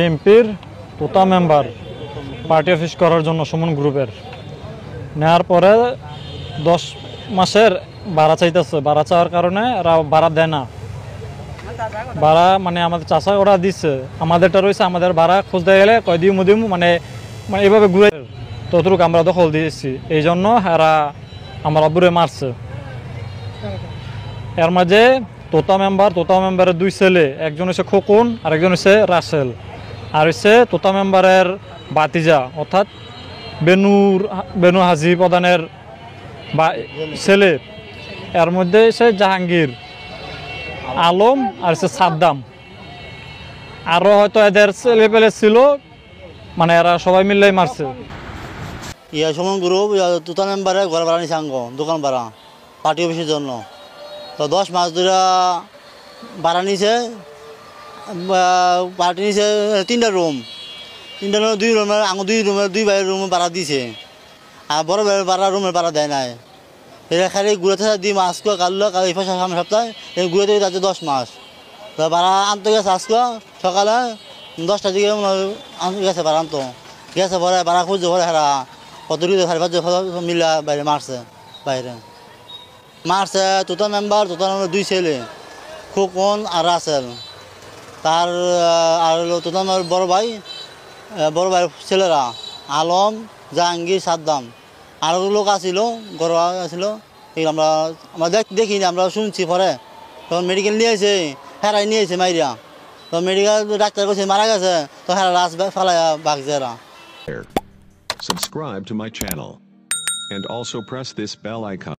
এমপির তোতা member party office করার জন্য সুমন গ্রুপের নেওয়ার পরে 10 মাসের ভাড়া চাইতেছে। ভাড়া চাওয়ার কারণে এরা ভাড়া দেয় না। ভাড়া মানে আমাদের চাষা ওরা দিচ্ছে, আমাদেরটা রয়েছে। আমাদের ভাড়া খুঁজতে গেলে কয় দিমু মানে মানে এইভাবে ঘুরে ততটুকু আমরা দখল দিয়েছি। এই জন্য এরা আমার আব্বুরে মারছে। এর মাঝে তোতা মেম্বারের 2 ছেলে, একজন হচ্ছে খোকন আর একজন হচ্ছে রাসেল, আর হচ্ছে তোতা মেম্বারের বাতিজা অর্থাৎ বেনু হাজি প্রধানের ছেলে। এর মধ্যে হচ্ছে জাহাঙ্গীর আলম আর হচ্ছে সাদ্দাম। আরও হয়তো এদের ছেলে পেলে ছিল, মানে এরা সবাই মিললেই মারছে। সুমন গ্রুপ তোতা মেম্বারে ঘর ভাড়া নিছে আঙ্গ দোকান ভাড়া পার্টি অফিসের জন্য। তো 10 মাস ধরে ভাড়া নিছে। পার্টি নিছে 3টা রুম, 2 রুমের আঙ্গ 2 রুমের 2 ভাইয়ের রুমে ভাড়া দিছে। আর বড় ভাইয়ের ভাড়া রুমের ভাড়া দেয় নাই। এটা খালি ঘুরেতে দিই মাসকে কাটলো এই সামনে সপ্তাহে এই ঘুরেতে যাচ্ছে 10 মাস। তো ভাড়া আনতে গেছে আজকে সকালে 10টার দিকে গেছে ভাড়া আনতো। গেছে পরে ভাড়া খুঁজছে পরে হেরা কত 5.5 মিলা বাইরে মারছে। তোতা মেম্বার 2 ছেলে খোকন আর রাসেল। তার আর তোতা মেম্বার বড় ভাইয়ের ছেলেরা আলম, জাহাঙ্গীর, সাদ্দাম। আরও লোক আসছিল, গড় আসছিল। এগুলো আমরা দেখিনি, আমরা শুনছি পরে। তখন মেডিকেল নিয়ে এসে হেরাই নিয়ে এসে মাইরিয়া। তো মেডিকেল ডাক্তার কাছে মারা গেছে। তো হেরা রাস ফেলাইয়া বাগছে এরা। Subscribe to my channel and also press this bell icon.